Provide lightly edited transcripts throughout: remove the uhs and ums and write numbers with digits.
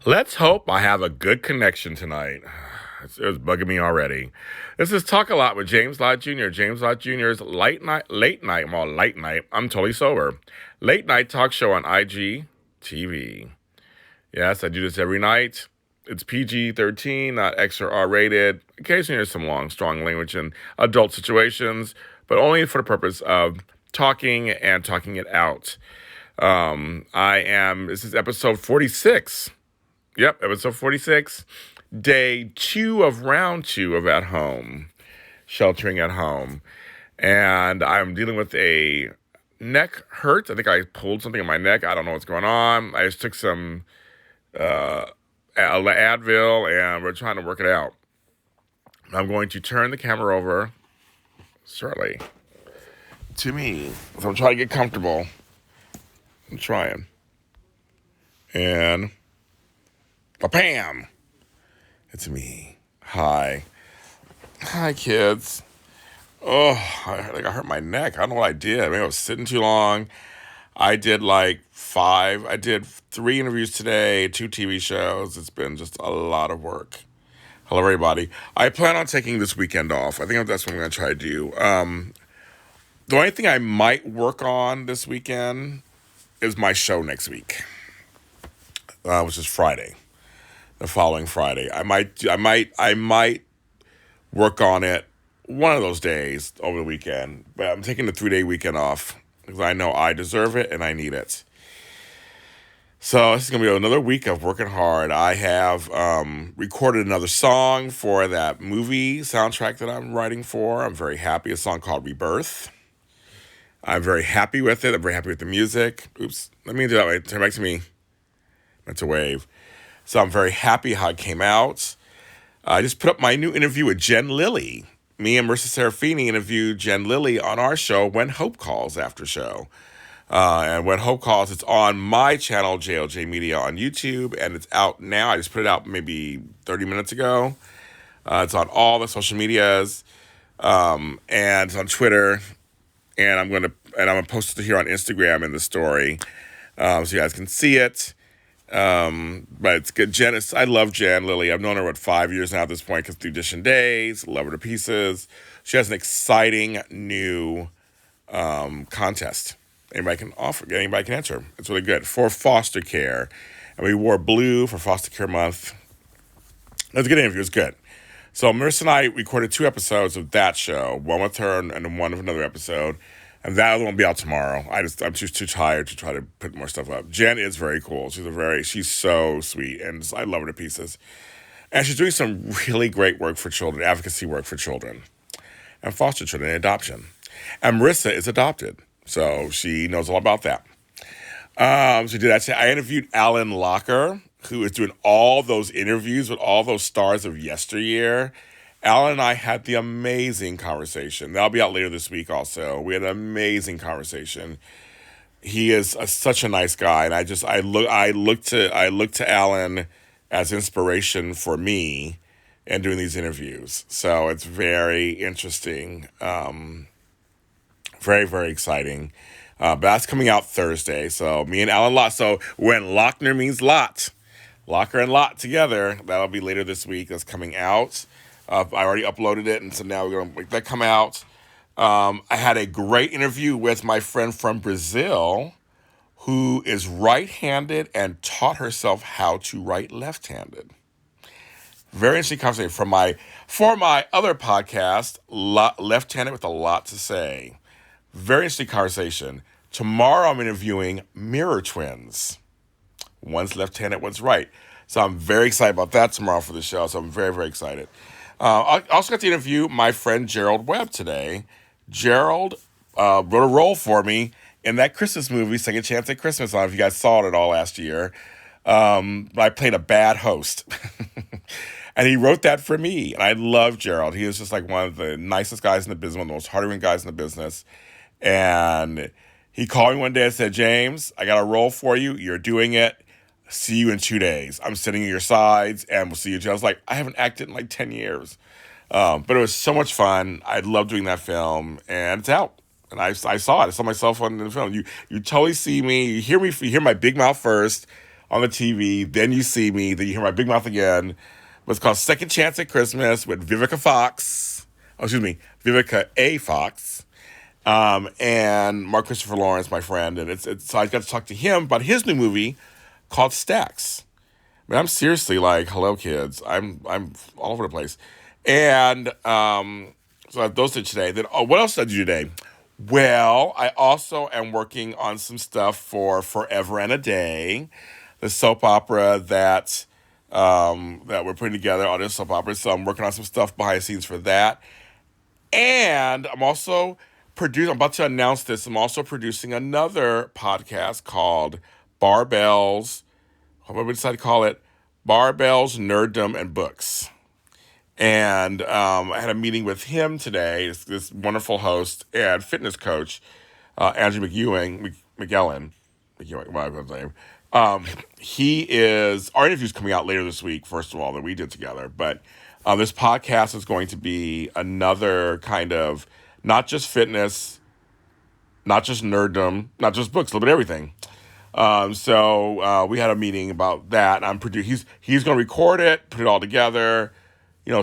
Let's hope I have a good connection tonight. It was bugging me already. This is Talk a Lot with James Lott Jr. James Lott Jr.'s late night, well, late night. I'm totally sober. Late night talk show on IG TV. Yes, I do this every night. It's PG-13, not X or R rated. Occasionally there's some long, strong language in adult situations, but only for the purpose of talking and talking it out. This is episode 46. Yep, episode 46, day 2 of round 2 of At Home, sheltering at home. And I'm dealing with a neck hurt. I think I pulled something in my neck. I don't know what's going on. I just took some Advil and we're trying to work it out. I'm going to turn the camera over shortly to me. So I'm trying to get comfortable. I'm trying. And bam! It's me. Hi. Hi, kids. Oh, I think I hurt my neck. I don't know what I did. Maybe I was sitting too long. I did I did 3 interviews today, 2 TV shows. It's been just a lot of work. Hello, everybody. I plan on taking this weekend off. I think that's what I'm going to try to do. The only thing I might work on this weekend is my show next week, which is Friday. The following Friday. I might work on it one of those days over the weekend, but I'm taking the 3-day weekend off because I know I deserve it and I need it. So this is going to be another week of working hard. I have recorded another song for that movie soundtrack that I'm writing for. I'm very happy. A song called Rebirth. I'm very happy with it. I'm very happy with the music. Oops. Let me do that way. Turn back to me. That's a wave. So I'm very happy how it came out. I just put up my new interview with Jen Lilly. Me and Marissa Serafini interviewed Jen Lilly on our show, When Hope Calls, after show. And When Hope Calls, it's on my channel, JLJ Media, on YouTube, and it's out now. I just put it out maybe 30 minutes ago. It's on all the social medias, and it's on Twitter, and I'm gonna post it here on Instagram in the story, so you guys can see it. But it's good. I love Jen Lilly. I've known her, 5 years now at this point, because through Audition Days, love her to pieces. She has an exciting new contest. Anybody can enter. It's really good for foster care. And we wore blue for foster care month. It was a good interview. It was good. So Marissa and I recorded 2 episodes of that show, one with her and one of another episode. And that other one will be out tomorrow. I'm just too tired to try to put more stuff up. Jen is very cool. She's so sweet, and I love her to pieces. And she's doing some really great work for children, advocacy work for children, and foster children and adoption. And Marissa is adopted, so she knows all about that. She did that. I interviewed Alan Locker, who is doing all those interviews with all those stars of yesteryear. Alan and I had the amazing conversation. That'll be out later this week also. We had an amazing conversation. He is such a nice guy, and I look to Alan as inspiration for me in doing these interviews. So it's very interesting, very, very exciting. But that's coming out Thursday. So me and Alan Lott. So when Lochner means Lott, Locker and Lott together, that'll be later this week. That's coming out. I already uploaded it, and so now we're going to make that come out. I had a great interview with my friend from Brazil who is right-handed and taught herself how to write left-handed. Very interesting conversation. For my other podcast, Left-Handed with a Lot to Say. Very interesting conversation. Tomorrow I'm interviewing mirror twins. One's left-handed, one's right. So I'm very excited about that tomorrow for the show. So I'm very, very excited. I also got to interview my friend Gerald Webb today. Gerald wrote a role for me in that Christmas movie, Second Chance at Christmas. I don't know if you guys saw it at all last year. I played a bad host. And he wrote that for me. And I love Gerald. He was just like one of the nicest guys in the business, one of the most hard-working guys in the business. And he called me one day and said, James, I got a role for you. You're doing it. See you in 2 days. I'm sitting at your sides, and we'll see you. I was like, I haven't acted in 10 years. But it was so much fun. I love doing that film, and it's out. And I saw it. I saw myself on the film. You totally see me. You hear my big mouth first. on the TV. Then you see me. Then you hear my big mouth again. But it's called Second Chance at Christmas with Vivica Fox. Oh, excuse me, Vivica A. Fox. And Mark Christopher Lawrence, my friend. And it's so I got to talk to him about his new movie called Stacks. I mean, I'm seriously like, hello, kids. I'm all over the place. And so I have those two today. Then, what else did I do today? Well, I also am working on some stuff for Forever and a Day, the soap opera that we're putting together, audio soap opera. So I'm working on some stuff behind the scenes for that. And I'm also I'm about to announce this. I'm also producing another podcast called Barbells. What did we decide to call it? Barbells, Nerddom, and Books. And I had a meeting with him today, this wonderful host and fitness coach, Andrew McGowan, whatever his name. Our interview's coming out later this week, first of all, that we did together. But this podcast is going to be another kind of, not just fitness, not just nerddom, not just books, a little bit of everything. So we had a meeting about that. He's going to record it, put it all together,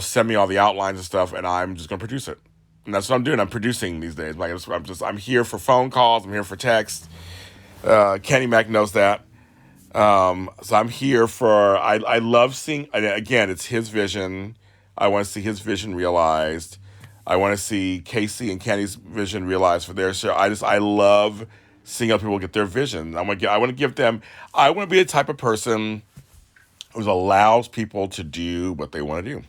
send me all the outlines and stuff, and I'm just going to produce it. And that's what I'm doing. I'm producing these days. I'm here for phone calls. I'm here for text. Kenny Mac knows that. So I'm here I love seeing, again, it's his vision. I want to see his vision realized. I want to see Casey and Kenny's vision realized for their show. I love seeing other people get their vision. I want to give them, I want to be the type of person who allows people to do what they want to do.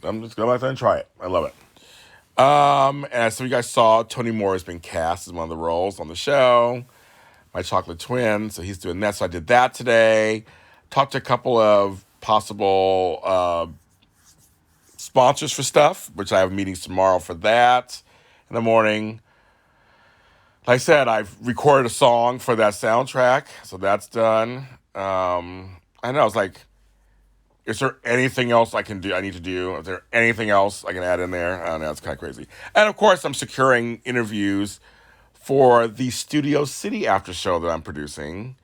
I'm just going to go out there and try it. I love it. And so you guys saw Tony Moore has been cast as one of the roles on the show. My Chocolate Twin, so he's doing that. So I did that today. Talked to a couple of possible sponsors for stuff, which I have meetings tomorrow for that in the morning. Like I said, I've recorded a song for that soundtrack, so that's done. I know, it's like, is there anything else I need to do? Is there anything else I can add in there? I don't know, it's kind of crazy. And of course, I'm securing interviews for the Studio City after show that I'm producing.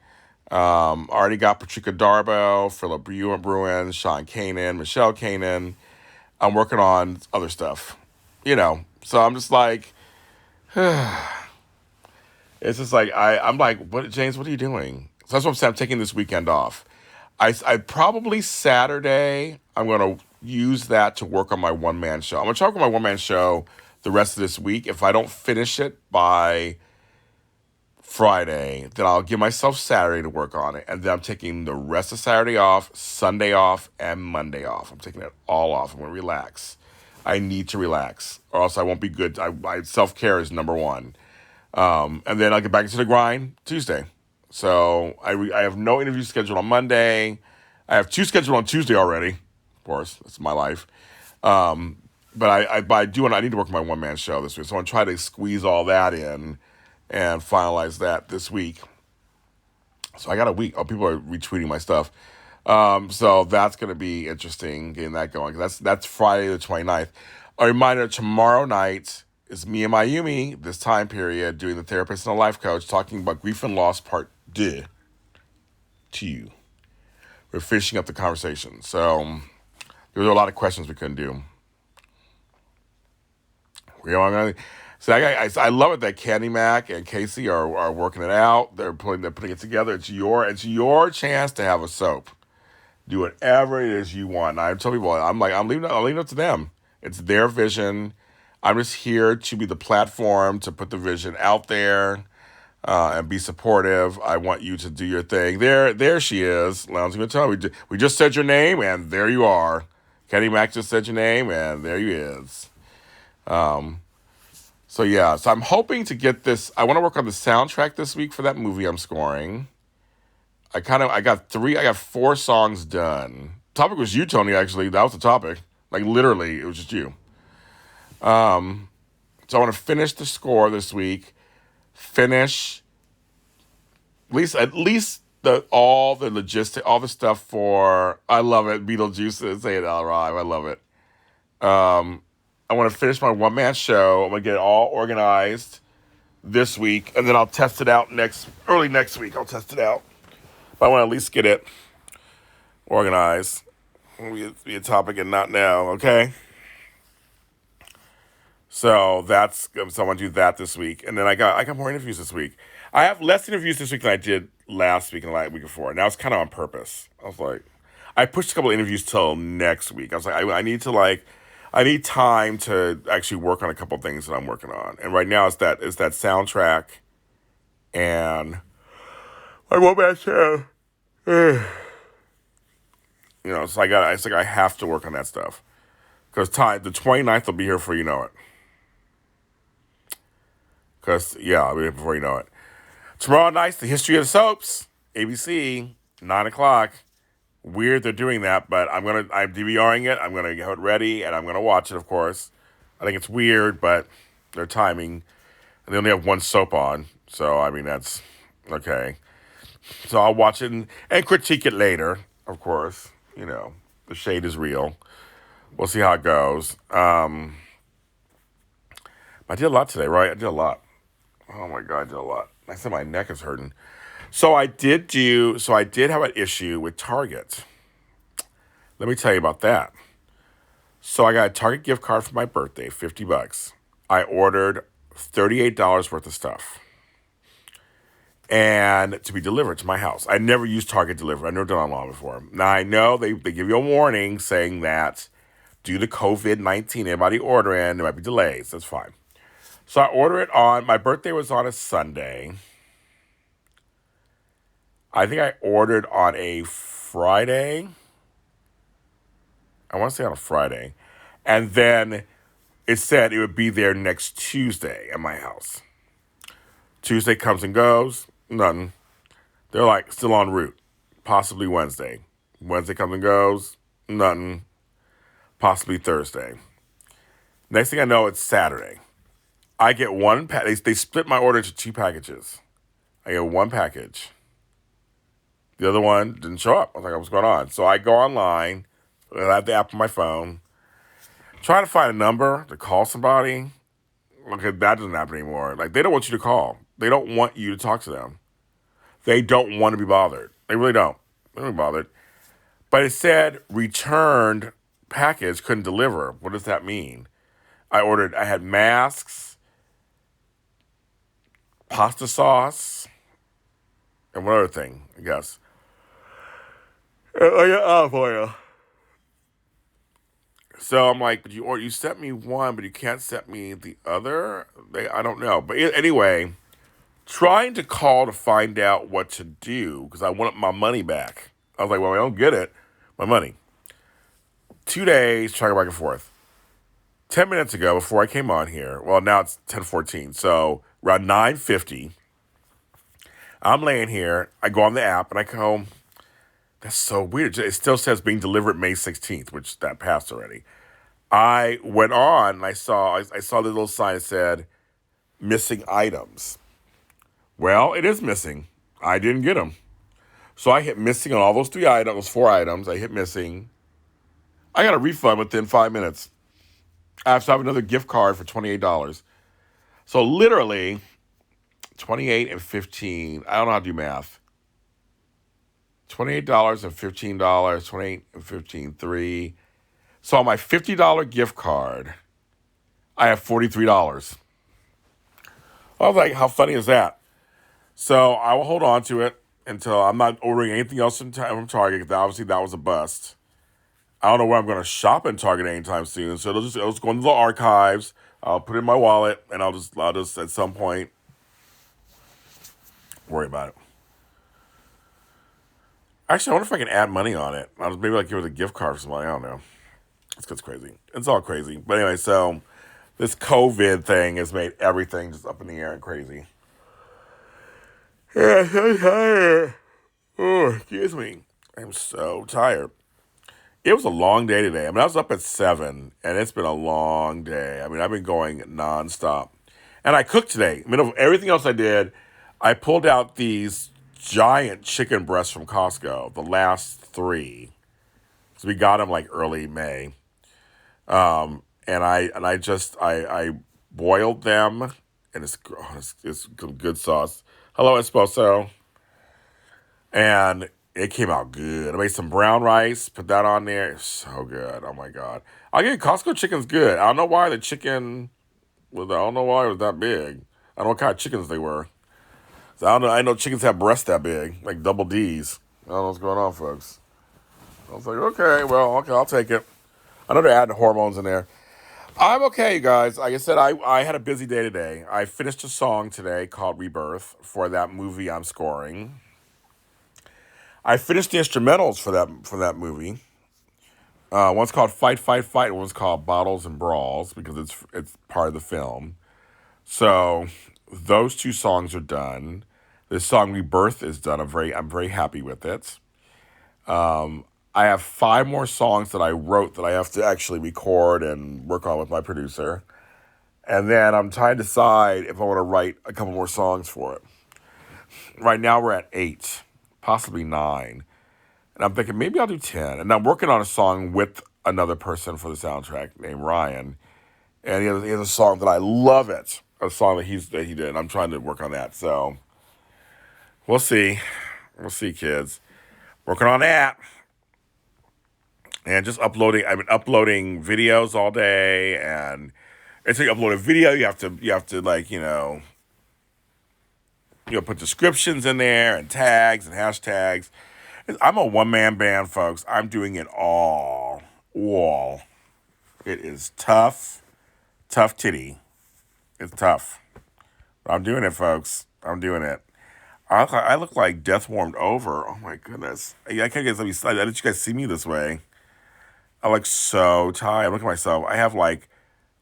Already got Patricia Darbo, Philip Bruin, Sean Kanan, Michelle Kanan. I'm working on other stuff, So I'm just like, it's just like, I'm like, what, James, what are you doing? So that's what I'm saying. I'm taking this weekend off. I probably Saturday, I'm going to use that to work on my one-man show. I'm going to try to work on my one-man show the rest of this week. If I don't finish it by Friday, then I'll give myself Saturday to work on it. And then I'm taking the rest of Saturday off, Sunday off, and Monday off. I'm taking it all off. I'm going to relax. I need to relax, or else I won't be good. Self-care is number one. And then I'll get back into the grind Tuesday. So I have no interviews scheduled on Monday. I have 2 scheduled on Tuesday already. Of course, that's my life. But I need to work on my one-man show this week. So I'm going to try to squeeze all that in and finalize that this week. So I got a week. Oh, people are retweeting my stuff. So that's going to be interesting, getting that going. That's Friday the 29th. A reminder, tomorrow night is me and Mayumi, this time period, doing the therapist and a life coach, talking about grief and loss part 2. We're finishing up the conversation. So there were a lot of questions we couldn't do. So I love it that Candy Mac and Casey are working it out. They're putting it together. It's your chance to have a soap. Do whatever it is you want. And I tell people, I'm leaving it up to them. It's their vision. I'm just here to be the platform to put the vision out there and be supportive. I want you to do your thing. There she is. Lounge going to tell me. We just said your name, and there you are. Kenny Mac just said your name, and there you is. So I'm hoping to get this. I want to work on the soundtrack this week for that movie I'm scoring. I got 4 songs done. Topic was you, Tony, actually. That was the topic. Like, literally, it was just you. So I want to finish the score this week. Finish at least all the logistic, all the stuff for, I love it, Beetlejuice, say it out live. I love it. I want to finish my one-man show. I'm going to get it all organized this week, and then I'll test it out early next week. I'll test it out. But I want to at least get it organized. Be a topic and not now, okay? So that's so I want to do that this week, and then I got more interviews this week. I have less interviews this week than I did last week and the week before. Now it's kind of on purpose. I was like, I pushed a couple of interviews till next week. I was like, I need to I need time to actually work on a couple of things that I'm working on. And right now it's that soundtrack and my woman show. So it's like I have to work on that stuff because the 29th will be here before you know it. Because, yeah, I'll be here before you know it. Tomorrow night's The History of the Soaps, ABC, 9 o'clock. Weird they're doing that, but I'm DVRing it. I'm gonna get it ready, and I'm gonna watch it. Of course, I think it's weird, but their timing. And they only have one soap on, so I mean that's okay. So I'll watch it and critique it later. Of course, the shade is real. We'll see how it goes. I did a lot today, right? I did a lot. Oh my god, I did a lot. I said my neck is hurting. So I did have an issue with Target. Let me tell you about that. So I got a Target gift card for my birthday, $50. I ordered $38 worth of stuff. And to be delivered to my house. I never used Target delivery. I've never done it online before. Now I know they give you a warning saying that due to COVID-19, everybody ordering, there might be delays. That's fine. So I order it my birthday was on a Sunday. I think I ordered on a Friday. I want to say on a Friday. And then it said it would be there next Tuesday at my house. Tuesday comes and goes, nothing. They're like still en route, possibly Wednesday. Wednesday comes and goes, nothing. Possibly Thursday. Next thing I know, it's Saturday. I get one they split my order into 2 packages. I get one package. The other one didn't show up. I was like, what's going on? So I go online. I have the app on my phone. Try to find a number to call somebody. Okay, that doesn't happen anymore. Like, they don't want you to call. They don't want you to talk to them. They don't want to be bothered. They really don't. They don't want to be bothered. But it said returned package couldn't deliver. What does that mean? I had masks, pasta sauce, and one other thing, I guess. I got olive oil. So I'm like, but you sent me one, but you can't send me the other? I don't know. But anyway, trying to call to find out what to do because I want my money back. I was like, well, I don't get it. My money. 2 days, trying to go back and forth. 10 minutes ago, before I came on here, well, now it's 10:14, so around 9:50, I'm laying here. I go on the app, and I go, that's so weird. It still says being delivered May 16th, which that passed already. I went on, and I saw the little sign that said, missing items. Well, it is missing. I didn't get them. So I hit missing on all those 4 items. I hit missing. I got a refund within 5 minutes. I have to have another gift card for $28. So literally, 28 and 15. I don't know how to do math. $28 and $15. 28 and 15, 3. So on my $50 gift card, I have $43. I was like, how funny is that? So I will hold on to it until I'm not ordering anything else from Target, because obviously that was a bust. I don't know where I'm going to shop in Target anytime soon, so it'll just go into the archives. I'll put it in my wallet, and I'll just at some point worry about it. Actually, I wonder if I can add money on it. Maybe give it a gift card or something. I don't know. It's crazy. It's all crazy. But anyway, so this COVID thing has made everything just up in the air and crazy. Yeah, I'm so tired. Oh, excuse me. I'm so tired. It was a long day today. I mean, I was up at 7, and it's been a long day. I mean, I've been going nonstop. And I cooked today. I mean, of everything else I did, I pulled out these giant chicken breasts from Costco, the last 3. So we got them early May. And I boiled them, and it's good sauce. Hello, Esposo. And it came out good. I made some brown rice, put that on there. It's so good. Oh my God. I get Costco chicken's good. I don't know why the chicken I don't know why it was that big. I don't know what kind of chickens they were. So I don't know. I know chickens have breasts that big, like double D's. I don't know what's going on, folks. I was like, okay, well, okay, I'll take it. I know they're adding hormones in there. I'm okay, you guys. Like I said, I had a busy day today. I finished a song today called Rebirth for that movie I'm scoring. I finished the instrumentals for that movie. One's called Fight, Fight, Fight, and one's called Bottles and Brawls because it's part of the film. So those two songs are done. This song Rebirth is done. I'm very happy with it. I have 5 more songs that I wrote that I have to actually record and work on with my producer. And then I'm trying to decide if I want to write a couple more songs for it. Right now we're at 8, possibly 9. And I'm thinking maybe I'll do 10. And I'm working on a song with another person for the soundtrack named Ryan. And he has a song that I love it. A song that he did. And I'm trying to work on that. So we'll see. We'll see, kids. Working on that. And just uploading. I've been uploading videos all day. And it's like you upload a video, you have to like, put descriptions in there and tags and hashtags. I'm a one-man band, folks. I'm doing it all. All. It is tough. Tough titty. It's tough. But I'm doing it, folks. I'm doing it. I look like death warmed over. Oh, my goodness. I can't get let you guys see me this way. I look so tired. Look at myself. I have, like,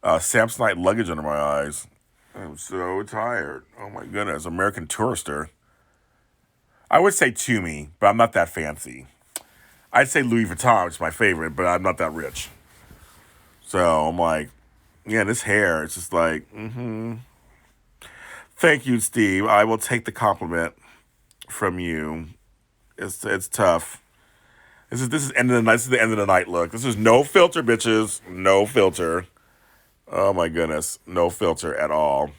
Samsonite luggage under my eyes. I'm so tired. Oh, my goodness. American Tourister. I would say Toomey, but I'm not that fancy. I'd say Louis Vuitton, which is my favorite, but I'm not that rich. So I'm like, yeah, this hair, it's just like, Thank you, Steve. I will take the compliment from you. It's tough. This is end of the night. This is the end of the night look. This is no filter, bitches. No filter. Oh my goodness, no filter at all.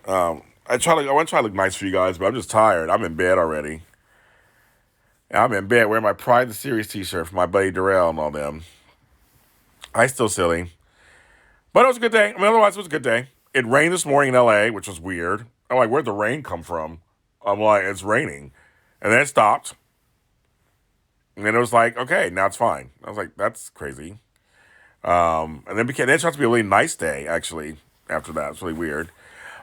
I want to try to look nice for you guys, but I'm just tired. I'm in bed already. I'm in bed wearing my Pride the Series t-shirt from my buddy Darrell and all them. I still silly. But it was a good day. I mean, otherwise, it was a good day. It rained this morning in LA, which was weird. I'm like, where'd the rain come from? I'm like, it's raining. And then it stopped. And then it was like, okay, now it's fine. I was like, that's crazy. And then it turned out to be a really nice day, actually, after that. It's really weird.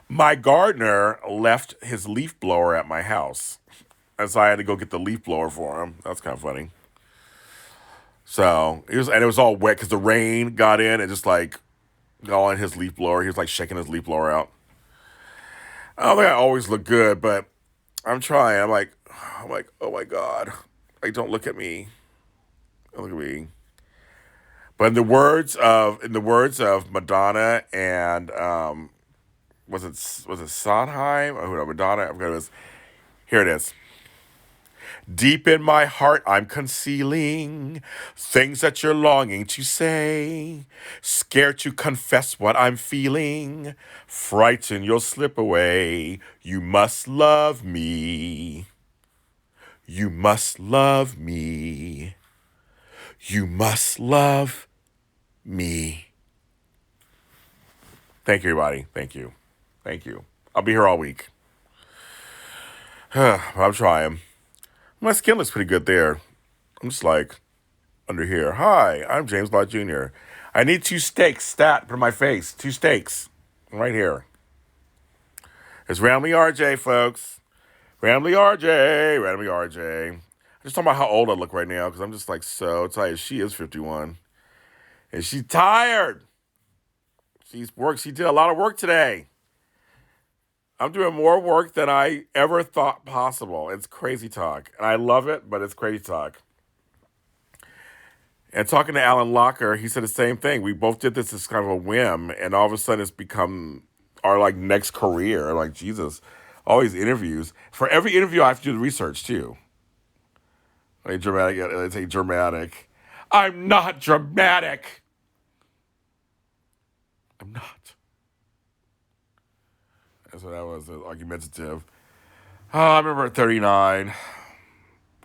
My gardener left his leaf blower at my house. And so I had to go get the leaf blower for him. That's kind of funny. So, it was all wet because the rain got in and just like got on his leaf blower. He was like shaking his leaf blower out. I don't think I always look good, but I'm trying. I'm like, oh my God. Like, don't look at me. Don't look at me. But in the words of Madonna and was it Sondheim? Oh, no, Madonna. I'm gonna. Here it is. Deep in my heart, I'm concealing things that you're longing to say. Scared to confess what I'm feeling. Frightened you'll slip away. You must love me. You must love me. You must love me. Thank you, everybody. Thank you. Thank you. I'll be here all week. I'm trying. My skin looks pretty good there. I'm just like, under here. Hi, I'm James Lott Jr. I need 2 steaks stat for my face. 2 steaks. Right here. It's Ramley RJ, folks. Ramley RJ. Ramley RJ. I'm just talking about how old I look right now because I'm just like so tired. She is 51. And she's tired. She did a lot of work today. I'm doing more work than I ever thought possible. It's crazy talk. And I love it, but it's crazy talk. And talking to Alan Locker, he said the same thing. We both did this as kind of a whim, and all of a sudden it's become our like next career. Like, Jesus, all these interviews. For every interview, I have to do the research too. Like dramatic. It's a dramatic. I'm not dramatic. I'm not. So that was argumentative. Oh, I remember at 39.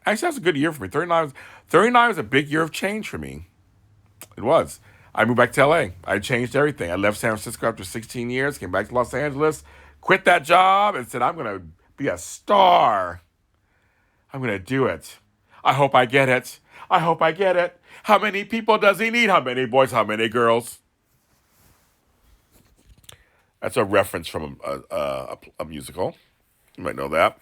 Actually, that's a good year for me. 39 was a big year of change for me. It was. I moved back to LA. I changed everything. I left San Francisco after 16 years, came back to Los Angeles, quit that job, and said, I'm going to be a star. I'm going to do it. I hope I get it. I hope I get it. How many people does he need? How many boys? How many girls? That's a reference from a musical. You might know that.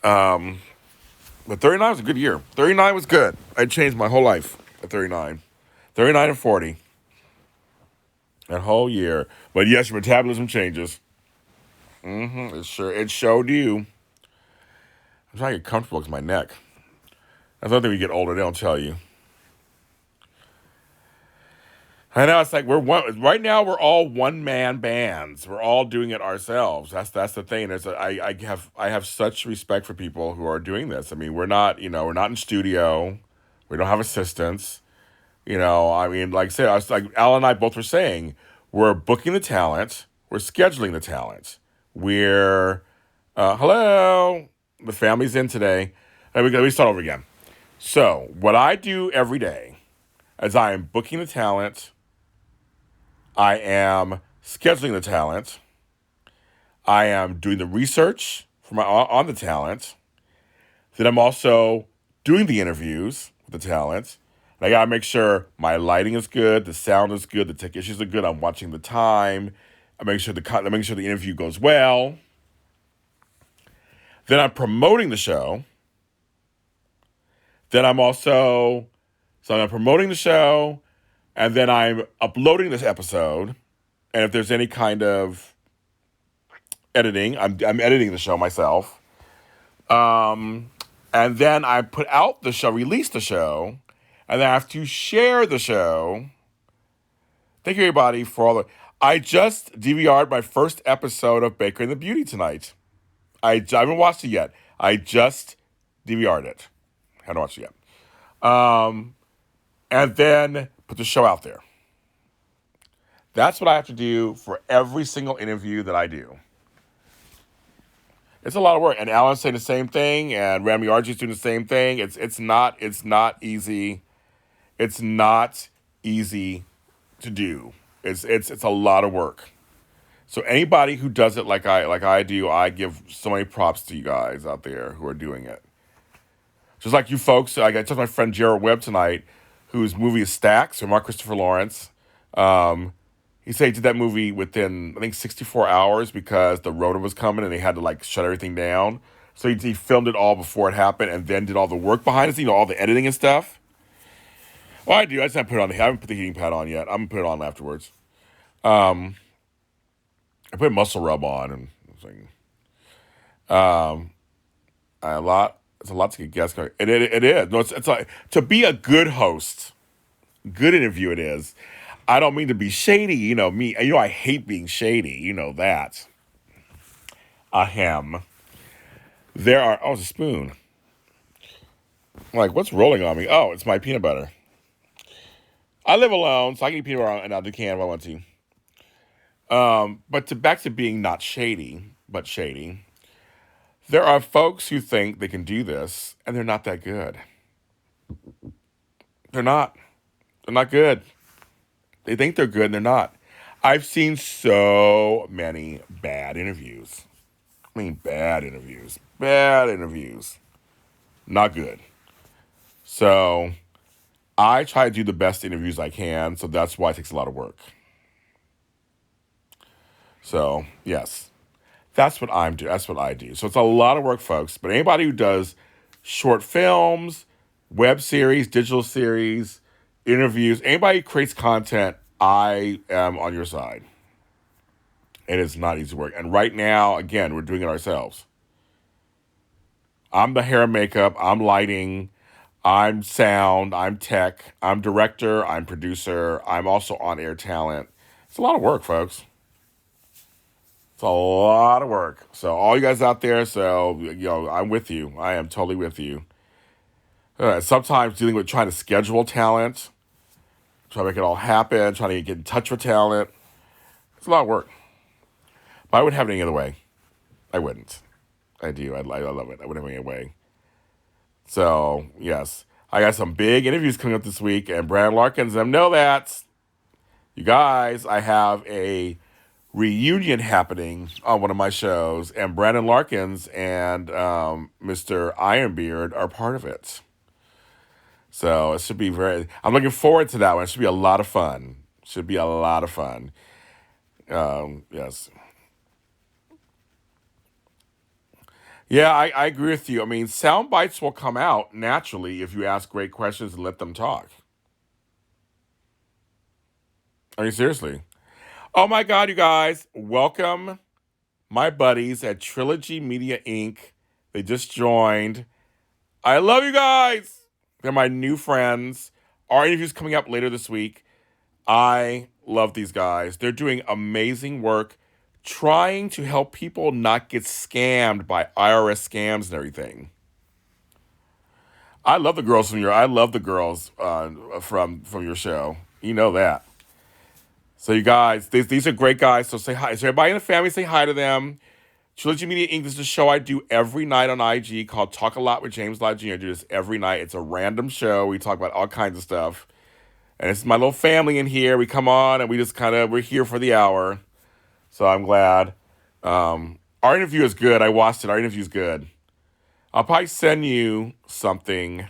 But 39 was a good year. 39 was good. I changed my whole life at 39. 39 and 40. That whole year. But yes, your metabolism changes. It showed you. I'm trying to get comfortable because my neck. That's another thing when you get older, they don't tell you. I know it's like right now. We're all one man bands. We're all doing it ourselves. That's the thing. I have such respect for people who are doing this. I mean, we're not in studio. We don't have assistants. I mean, like I said, I was like Al and I both were saying, we're booking the talent, we're scheduling the talent, we're hello, the family's in today. We start over again. So what I do every day is I am booking the talent. I am scheduling the talent. I am doing the research on the talent. Then I'm also doing the interviews with the talent. And I gotta make sure my lighting is good, the sound is good, the tech issues are good. I'm watching the time. I make sure the interview goes well. Then I'm promoting the show. Then I'm promoting the show, and then I'm uploading this episode. And if there's any kind of editing, I'm editing the show myself. And then I put out the show, release the show, and then I have to share the show. Thank you, everybody, for all the... I just DVR'd my first episode of Baker and the Beauty tonight. I haven't watched it yet. I just DVR'd it. Haven't watched it yet. And then put the show out there. That's what I have to do for every single interview that I do. It's a lot of work. And Alan's saying the same thing, and Rami Archie's doing the same thing. It's not easy. It's not easy to do. It's a lot of work. So anybody who does it like I do, I give so many props to you guys out there who are doing it. Just like you folks, I talked to my friend Jared Webb tonight, whose movie is Stacks, from Mark Christopher Lawrence. He said he did that movie within, I think, 64 hours because the Rona was coming and they had to shut everything down. So he filmed it all before it happened and then did all the work behind it, all the editing and stuff. Well, I do. I just haven't put it on. I haven't put the heating pad on yet. I'm gonna put it on afterwards. I put muscle rub on and it's a lot to get guests going. It is. No, it's like to be a good host, good interview. It is. I don't mean to be shady. Me. I hate being shady. You know that. Ahem. Oh, it's a spoon. I'm like, what's rolling on me? Oh, it's my peanut butter. I live alone, so I can eat peanut butter out of the can if I want to. But back to being not shady, but shady. There are folks who think they can do this, and they're not that good. They're not. They're not good. They think they're good, and they're not. I've seen so many bad interviews. I mean, bad interviews. Bad interviews. Not good. So I try to do the best interviews I can, so that's why it takes a lot of work. So, yes. That's what I'm doing. That's what I do. So it's a lot of work, folks. But anybody who does short films, web series, digital series, interviews, anybody who creates content, I am on your side. It is not easy work. And right now, again, we're doing it ourselves. I'm the hair and makeup. I'm lighting. I'm sound. I'm tech. I'm director. I'm producer. I'm also on-air talent. It's a lot of work, folks. It's a lot of work. So all you guys out there, I'm with you. I am totally with you. Sometimes dealing with trying to schedule talent, trying to make it all happen, trying to get in touch with talent. It's a lot of work. But I wouldn't have it any other way. I wouldn't. I do. I love it. I wouldn't have it any other way. So, yes, I got some big interviews coming up this week, and Brandon Larkins, them know that. You guys, I have a reunion happening on one of my shows, and Brandon Larkins and Mr. Ironbeard are part of it. So it should be I'm looking forward to that one. It should be a lot of fun. Should be a lot of fun. Yes. Yeah, I agree with you. I mean, sound bites will come out naturally if you ask great questions and let them talk. I mean, seriously. Oh my God, you guys, welcome my buddies at Trilogy Media Inc. They just joined. I love you guys. They're my new friends. Our interview's coming up later this week. I love these guys. They're doing amazing work trying to help people not get scammed by IRS scams and everything. I love the girls from your show. You know that. So you guys, these are great guys. So say hi. So everybody in the family, say hi to them. Trilogy Media Inc. This is a show I do every night on IG called Talk a Lot with James Lott Jr. I do this every night. It's a random show. We talk about all kinds of stuff. And it's my little family in here. We come on and we just we're here for the hour. So I'm glad. Our interview is good. I watched it. Our interview is good. I'll probably send you something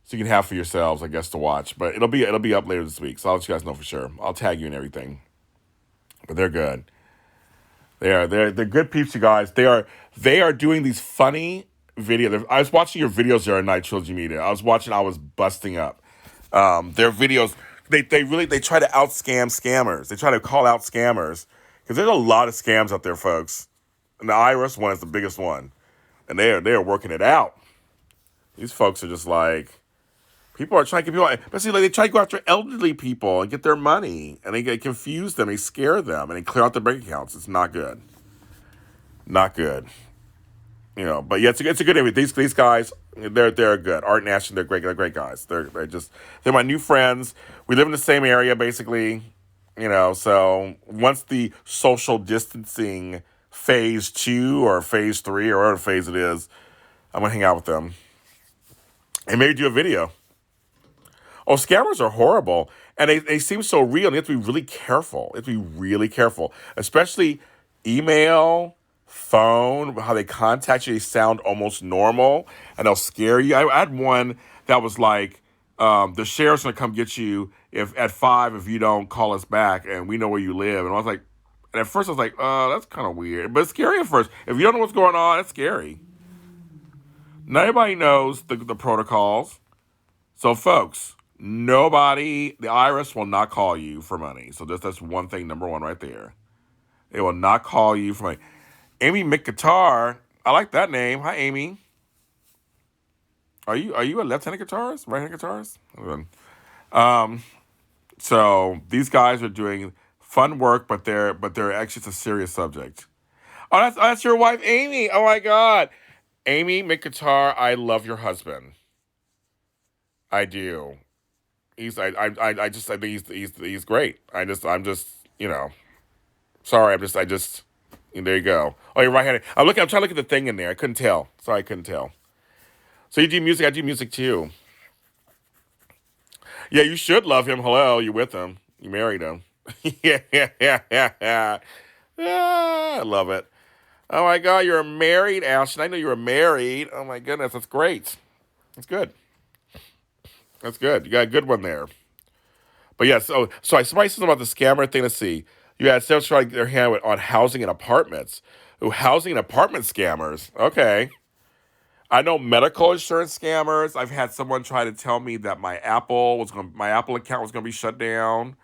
so you can have for yourselves, I guess, to watch. But it'll be up later this week. So I'll let you guys know for sure. I'll tag you and everything. But they're good. They're good peeps, you guys. They are doing these funny videos. I was watching your videos the other night, Trilogy Media. I was busting up. Their videos, they try to out scam scammers. They try to call out scammers because there's a lot of scams out there, folks. And the IRS one is the biggest one, and they are working it out. These folks are just like people are trying to get people, especially like they try to go after elderly people and get their money, and they confuse them, they scare them, and they clear out their bank accounts. It's not good, not good. But yeah, it's a good movie. These guys, they're good. Art and Ashton, they're great guys. They're my new friends. We live in the same area basically. So once the social distancing phase 2 or phase 3 or whatever phase it is, I'm gonna hang out with them and maybe do a video. Oh, scammers are horrible, and they seem so real. And you have to be really careful. You have to be really careful, especially email, phone, how they contact you. They sound almost normal, and they'll scare you. I had one that was like, the sheriff's gonna come get you if at 5 if you don't call us back, and we know where you live. And I was like, and at first I was like, that's kind of weird, but it's scary at first. If you don't know what's going on, it's scary. Not everybody knows the protocols. So, folks, the IRS will not call you for money. So that's one thing, number one right there. They will not call you for money. Amy McGuitar, I like that name. Hi, Amy. Are you a left-handed guitarist? Right-handed guitarist? So these guys are doing fun work, but they're actually it's a serious subject. Oh, that's your wife, Amy. Oh my God, Amy McGuitar. I love your husband. I do. I think he's great. I'm just sorry. There you go. Oh, you're right-handed. I'm trying to look at the thing in there. I couldn't tell. Sorry, I couldn't tell. So you do music. I do music too. Yeah, you should love him. Hello, you with him? You married him? Yeah. I love it. Oh my God, you're married, Ashton. I know you were married. Oh my goodness, that's great. That's good. That's good. You got a good one there. But yeah, so I somebody said about the scammer thing. Let's see. You had sales trying to get their hand on housing and apartments. Ooh, housing and apartment scammers. Okay. I know medical insurance scammers. I've had someone try to tell me that my Apple account was gonna be shut down.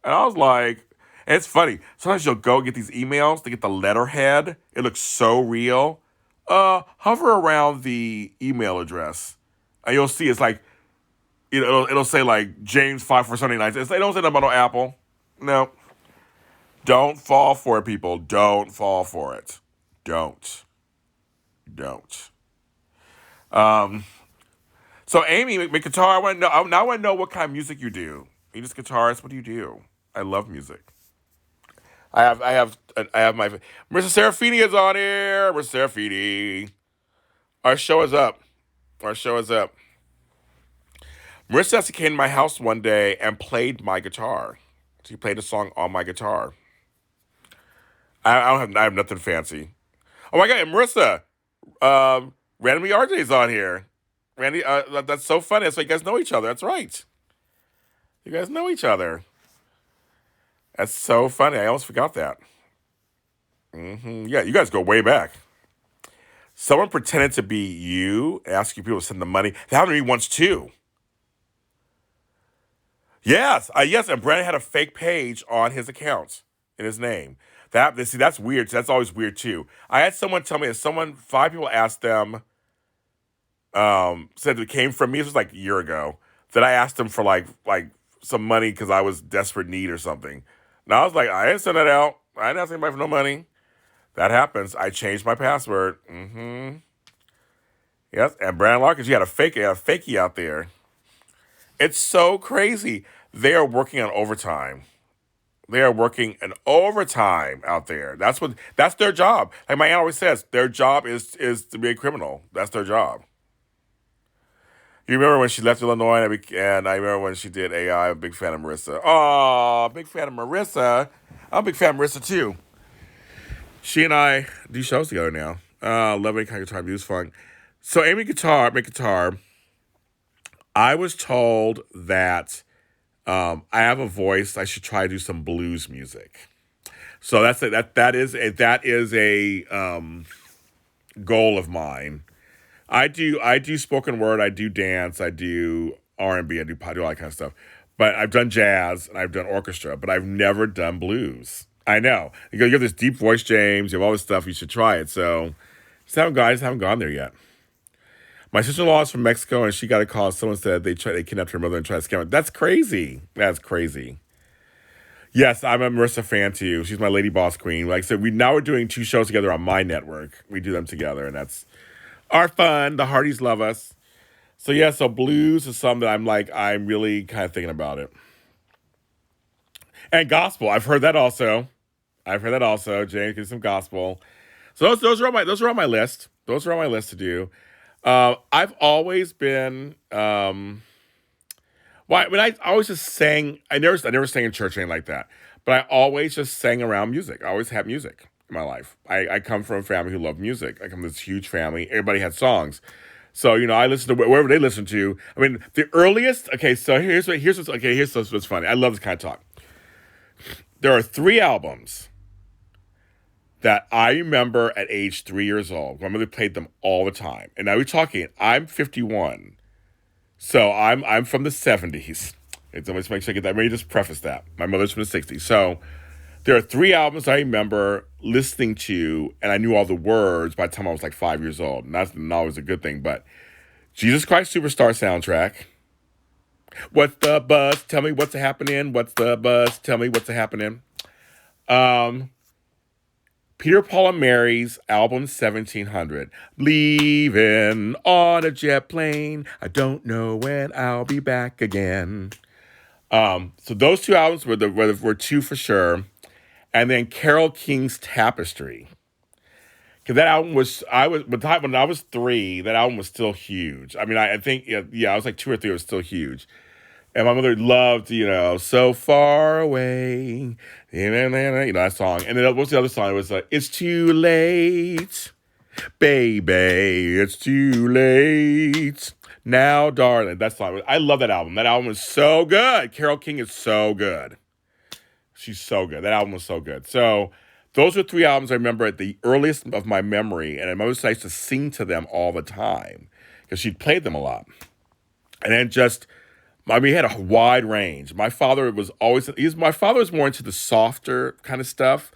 And I was like, and it's funny. Sometimes you'll go get these emails to get the letterhead. It looks so real. Hover around the email address. And you'll see it's like, it'll say like James 5 for Sunday nights. They don't say nothing about no Apple. No. Don't fall for it, people. Don't fall for it. Don't. Don't. So Amy McGuitar, I want to know. Now I want to know what kind of music you do. You just guitarist. What do you do? I love music. I have my Mr. Serafini is on here. Mr. Serafini. Our show is up. Our show is up. Marissa actually came to my house one day and played my guitar. She played a song on my guitar. I have nothing fancy. Oh my god, and Marissa, randomly RJ's on here. Randy, that's so funny. That's why you guys know each other. That's right. You guys know each other. That's so funny. I almost forgot that. Yeah, you guys go way back. Someone pretended to be you, asking people to send them money. That happened to me once too. Yes, and Brandon had a fake page on his account in his name. That's weird. That's always weird too. I had someone tell me that five people asked them, said it came from me. This was like a year ago. That I asked them for like some money because I was desperate need or something. And I was like, I didn't send that out. I didn't ask anybody for no money. That happens. I changed my password. Yes, and Brandon Larkins, you had a fakey out there. It's so crazy. They are working on overtime. They are working an overtime out there. That's their job. Like my aunt always says, their job is to be a criminal. That's their job. You remember when she left Illinois, and I remember when she did AI. I'm a big fan of Marissa. Oh, big fan of Marissa. I'm a big fan of Marissa too. She and I do shows together now. Love any kind of guitar, music fun. So Amy make guitar. I was told that I have a voice. I should try to do some blues music. So that is a goal of mine. I do spoken word. I do dance. I do R&B. I do all that kind of stuff. But I've done jazz and I've done orchestra. But I've never done blues. I know. You have this deep voice, James. You have all this stuff. You should try it. So I just haven't gone there yet. My sister-in-law is from Mexico, and she got a call. Someone said they kidnapped her mother and tried to scam her. That's crazy. That's crazy. Yes, I'm a Marissa fan too. She's my lady boss queen. Like I said, we're doing two shows together on my network. We do them together, and that's our fun. The Hardys love us. So blues is something that I'm really kind of thinking about it. And gospel, I've heard that also. James, get some gospel. So those are on my list. Those are on my list to do. I've always been I always just sang. I never sang in church or anything like that. But I always just sang around music. I always had music in my life. I come from a family who loved music. I come from this huge family. Everybody had songs. So, I listen to whatever they listen to. I mean, the earliest. Okay, so here's what's funny. I love this kind of talk. There are 3 albums that I remember at age 3 years old. My mother played them all the time. And now we're talking, I'm 51. So I'm from the 70s. It's always make sure I get that. Let me just preface that. My mother's from the 60s. So there are 3 albums I remember listening to, and I knew all the words by the time I was like 5 years old. And that's not always a good thing, but Jesus Christ Superstar soundtrack. What's the buzz? Tell me what's happening. What's the buzz? Tell me what's happening. Peter, Paul, and Mary's album 1700. Leaving on a jet plane. I don't know when I'll be back again. So those 2 albums were 2 for sure. And then Carole King's Tapestry. Because that album when I was 3, that album was still huge. I mean, I think, I was like 2 or 3, it was still huge. And my mother loved, So Far Away, that song. And then what was the other song? It was It's Too Late, Baby, It's Too Late, Now Darling. That song. I love that album. That album is so good. Carole King is so good. She's so good. That album was so good. So those are 3 albums I remember at the earliest of my memory. And my mother used to sing to them all the time because she'd played them a lot. And then he had a wide range. My father was more into the softer kind of stuff.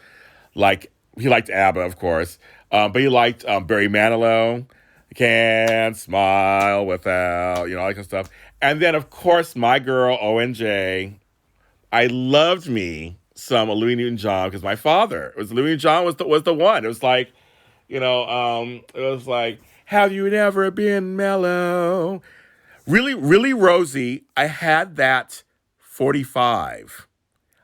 Like, he liked ABBA, of course. But he liked Barry Manilow. Can't smile without, all that kind of stuff. And then, of course, my girl, ONJ. I loved me some Louis Newton-John because my father. Louis Newton-John was the one. It was like, it was like, have you never been mellow? Really, really Rosie, I had that 45.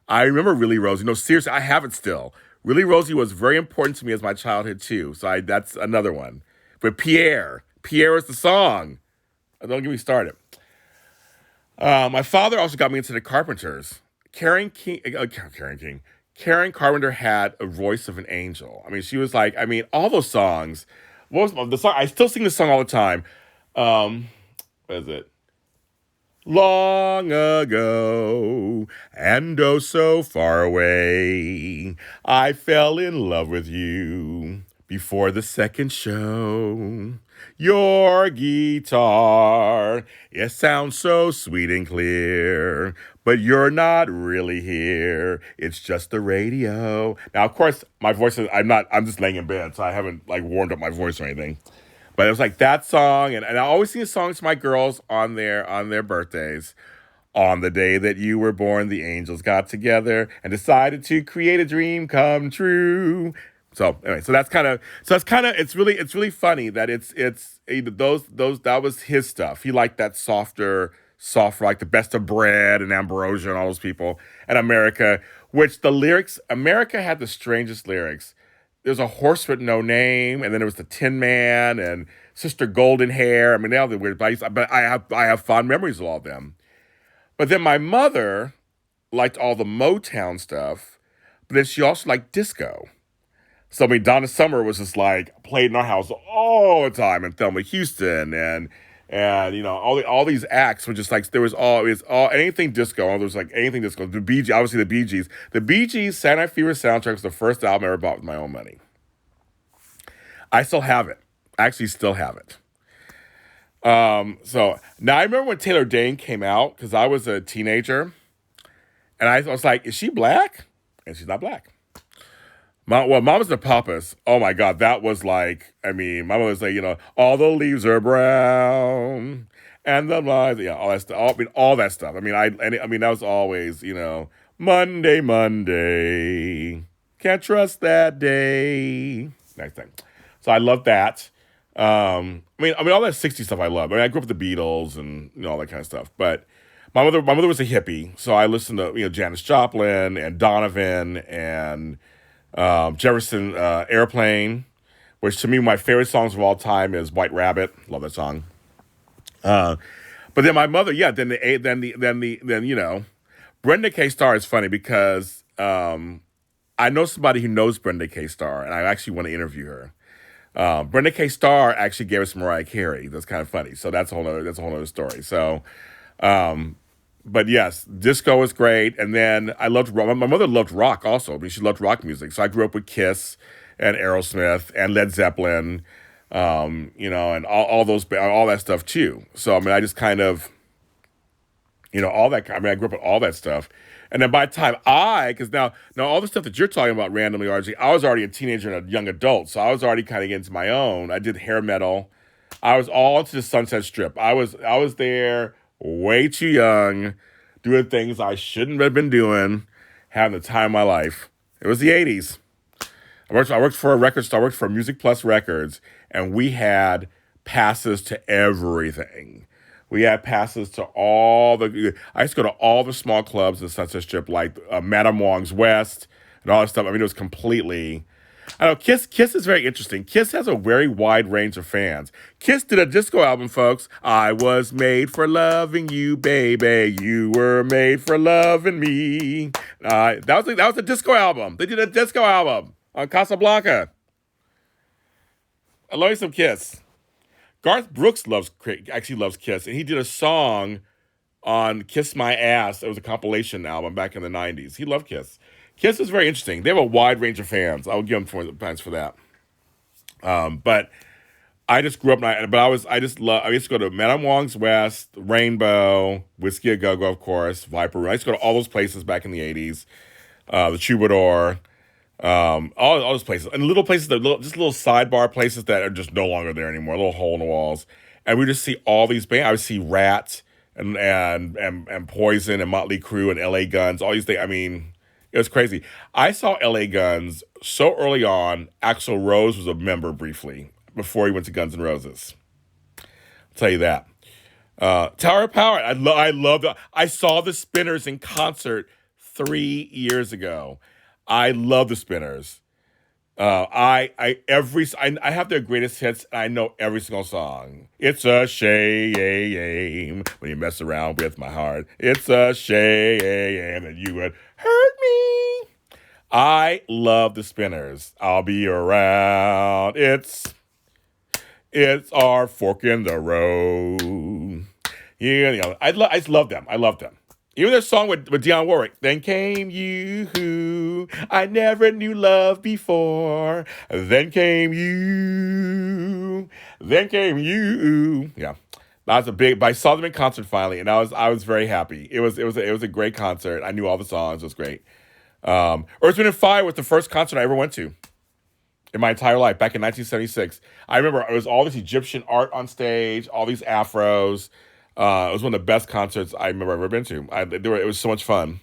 I remember Really Rosie. No, seriously, I have it still. Really Rosie was very important to me as my childhood too. So that's another one. But Pierre is the song. Don't get me started. My father also got me into the Carpenters. Karen King. Karen Carpenter had a voice of an angel. I mean, she was like, I mean, all those songs. What was the song? I still sing this song all the time. Um, what is it? Long ago, and oh so far away, I fell in love with you before the second show. Your guitar, it sounds so sweet and clear, but you're not really here. It's just the radio. Now, of course, my voice is, I'm just laying in bed, so I haven't like warmed up my voice or anything. But it was like that song, and I always sing songs to my girls on their birthdays. On the day that you were born, the angels got together and decided to create a dream come true. So anyway, it's really funny that those that was his stuff. He liked that softer, like the best of bread and ambrosia and all those people. And America, which the lyrics, America had the strangest lyrics. There's a horse with no name, and then there was the Tin Man and Sister Golden Hair. I mean, they all the weird, but I have fond memories of all of them. But then my mother liked all the Motown stuff, but then she also liked disco. So I mean, Donna Summer was just like played in our house all the time, and Thelma Houston, and all these acts were just like it was all anything disco. There was like anything disco. The Bee Gees, obviously the Bee Gees. The Bee Gees Saturday Night Fever soundtrack was the first album I ever bought with my own money. I still have it. I actually still have it. So now I remember when Taylor Dane came out because I was a teenager, and I was like, "Is she black?" And she's not black. Mamas and Papas. Oh my God, that was like. I mean, my mother was like, all the leaves are brown, and the lies, yeah, all that stuff. All that stuff. I mean, that was always, Monday, Monday, can't trust that day. Next thing. So I love that. I mean, all that '60s stuff I love. I mean, I grew up with the Beatles and all that kind of stuff. But my mother was a hippie, so I listened to Janis Joplin and Donovan and Jefferson Airplane, which to me my favorite songs of all time is White Rabbit. Love that song. Uh, but then my mother, yeah, then Brenda K. Starr is funny because I know somebody who knows Brenda K. Starr, and I actually want to interview her. Brenda K. Starr actually gave us Mariah Carey. That's kind of funny. So that's a whole other story. So, but yes, disco was great. And then I loved rock. My mother loved rock also. I mean, she loved rock music. So I grew up with Kiss and Aerosmith and Led Zeppelin, and all that stuff too. So, I mean, I just kind of, all that. I mean, I grew up with all that stuff. And then by the time because now all the stuff that you're talking about randomly, RG, I was already a teenager and a young adult. So I was already kind of getting into my own. I did hair metal. I was all into the Sunset Strip. I was there way too young, doing things I shouldn't have been doing, having the time of my life. It was the '80s. I worked for a record store. I worked for Music Plus Records, and we had passes to everything. We had passes to I used to go to all the small clubs in the Sunset Strip, like Madame Wong's West and all that stuff. I mean, it was completely. I know Kiss is very interesting. Kiss has a very wide range of fans. Kiss did a disco album, folks. I was made for loving you, baby. You were made for loving me. That was a disco album. They did a disco album on Casablanca. I love you some Kiss. Garth Brooks actually loves Kiss, and he did a song on Kiss My Ass. It was a compilation album back in the '90s. He loved Kiss. Kiss is very interesting. They have a wide range of fans. I'll give them points for that. But I just grew up, I used to go to Madame Wong's West, Rainbow, Whiskey A Go Go, of course, Viper Room. I used to go to all those places back in the '80s. The Troubadour, all those places, and little places just little sidebar places that are just no longer there anymore, a little hole in the walls, and we just see all these bands. I would see Rat and Poison and Motley Crue and L.A. Guns, all these things. I mean, it was crazy. I saw L.A. Guns so early on. Axl Rose was a member briefly before he went to Guns N' Roses. I'll tell you that. Tower of Power. I love that. I saw the Spinners in concert 3 years ago. I love the Spinners. I have their greatest hits. And I know every single song. It's a shame when you mess around with my heart. It's a shame that you would hurt me. I love the Spinners. I'll be around. It's our fork in the road. Yeah, I just love them. I love them. Even their song with Dionne Warwick. Then came you who I never knew love before. Then came you. Then came you. Yeah. That was a big. I saw them in concert finally, and I was very happy. It was a great concert. I knew all the songs. It was great. Earth, Wind, and Fire was the first concert I ever went to in my entire life back in 1976. I remember it was all this Egyptian art on stage, all these afros. It was one of the best concerts I remember I've ever been to. It was so much fun.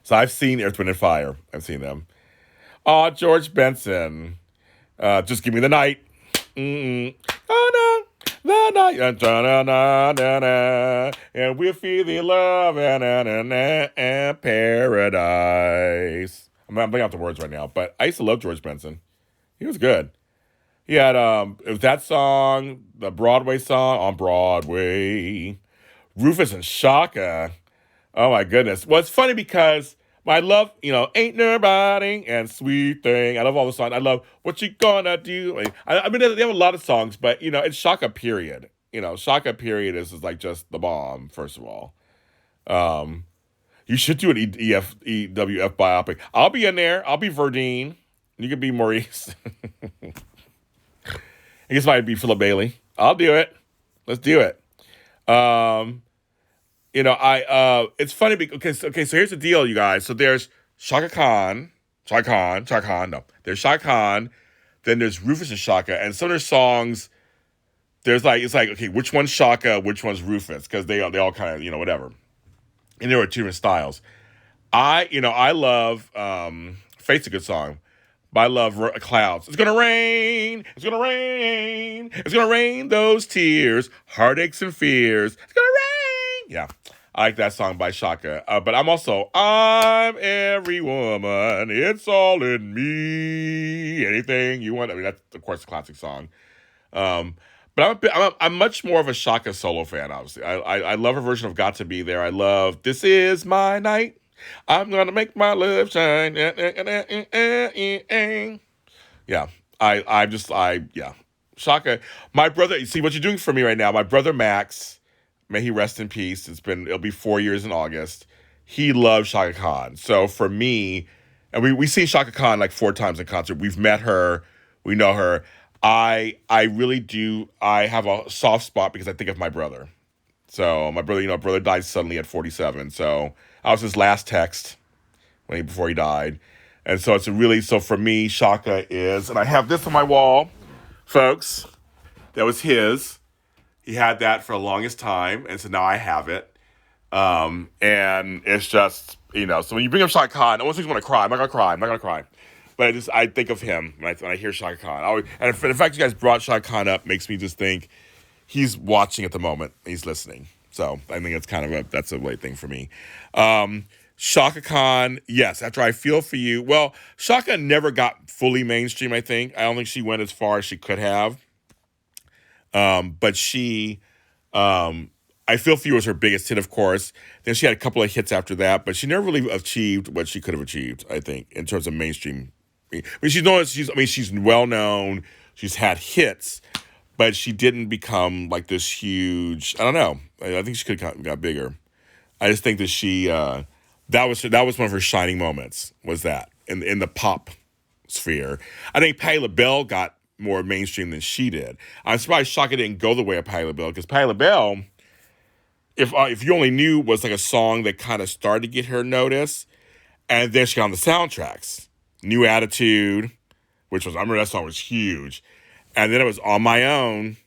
So I've seen Earth, Wind, and Fire. I've seen them. George Benson. Just give me the night. Mm-mm. Oh, no, the night. Da-na-na-na-na. And we'll feel the love and paradise. I'm blanking out the words right now, but I used to love George Benson. He was good. He had it was that song, the Broadway song on Broadway. Rufus and Shaka. Oh my goodness. Well, it's funny because I love, Ain't Nobody and Sweet Thing. I love all the songs. I love What You Gonna Do. I mean, they have a lot of songs, but it's Shaka period. Shaka period is like just the bomb, first of all. You should do an EWF biopic. I'll be in there. I'll be Verdine. You could be Maurice. I guess it might be Philip Bailey. I'll do it. Let's do it. It's funny because okay, so here's the deal, you guys. So there's Shaka Khan. No. There's Shaka Khan, then there's Rufus and Shaka, and some of their songs, it's like, okay, which one's Shaka, which one's Rufus? Because they all kind of, whatever. And there were two different styles. I love Fate's a good song. But I love Clouds. It's gonna rain. It's gonna rain. It's gonna rain those tears, heartaches and fears. It's gonna rain. Yeah, I like that song by Shaka. But I'm every woman. It's all in me. Anything you want. I mean, that's of course a classic song. But I'm much more of a Shaka solo fan. Obviously, I love her version of "Got to Be There." I love "This Is My Night." I'm gonna make my love shine. Yeah. Yeah. Shaka. My brother, you see what you're doing for me right now. My brother Max, may he rest in peace. It'll be 4 years in August. He loves Shaka Khan. So for me, and we see Shaka Khan like 4 times in concert. We've met her, we know her. I really do. I have a soft spot because I think of my brother. So my brother died suddenly at 47. So I was his last text before he died. And so so for me, Shaka is, and I have this on my wall, folks, that was his. He had that for the longest time, and so now I have it. And it's just, so when you bring up Shaka Khan, I always want to cry. I'm not going to cry. But I think of him when I hear Shaka Khan. And the fact you guys brought Shaka Khan up makes me just think he's watching at the moment. He's listening. So I think it's kind of that's a great thing for me. Shaka Khan, yes, after I Feel For You. Well, Shaka never got fully mainstream, I think. I don't think she went as far as she could have. But she, I Feel For You was her biggest hit, of course. Then she had a couple of hits after that, but she never really achieved what she could have achieved, I think, in terms of mainstream. I mean, she's well known. She's had hits, but she didn't become like this huge. I don't know. I think she could have got bigger. I just think that she that was one of her shining moments. Was that in the pop sphere? I think Patti LaBelle got more mainstream than she did. I'm surprised Shaka didn't go the way of Patti LaBelle, because Patti LaBelle, if you only knew, was like a song that kind of started to get her notice, and then she got on the soundtracks. New Attitude, I remember that song was huge. And then it was On My Own.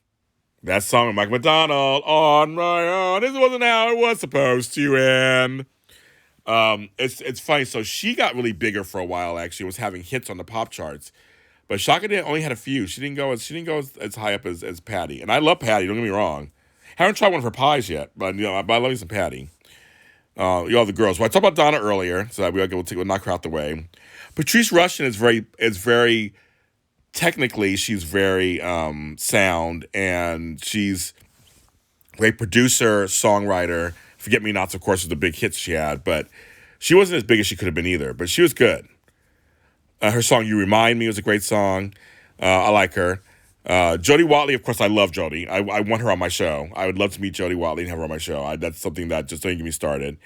That song with Mike McDonald, On My Own. This wasn't how it was supposed to end. It's funny. So she got really bigger for a while, actually, was having hits on the pop charts. But Shaka only had a few. She didn't go as high up as Patti. And I love Patti, don't get me wrong. Haven't tried one of her pies yet, but I love me some Patti. You all the girls. Well, I talked about Donna earlier, so we'll knock her out the way. Patrice Rushen is very technically she's very sound, and she's a great producer, songwriter. Forget Me Nots, of course, was the big hits she had, but she wasn't as big as she could have been either. But she was good. Her song "You Remind Me" was a great song. I like her. Jody Watley, of course, I love Jody. I want her on my show. I would love to meet Jody Watley and have her on my show. That's something that just don't get me started.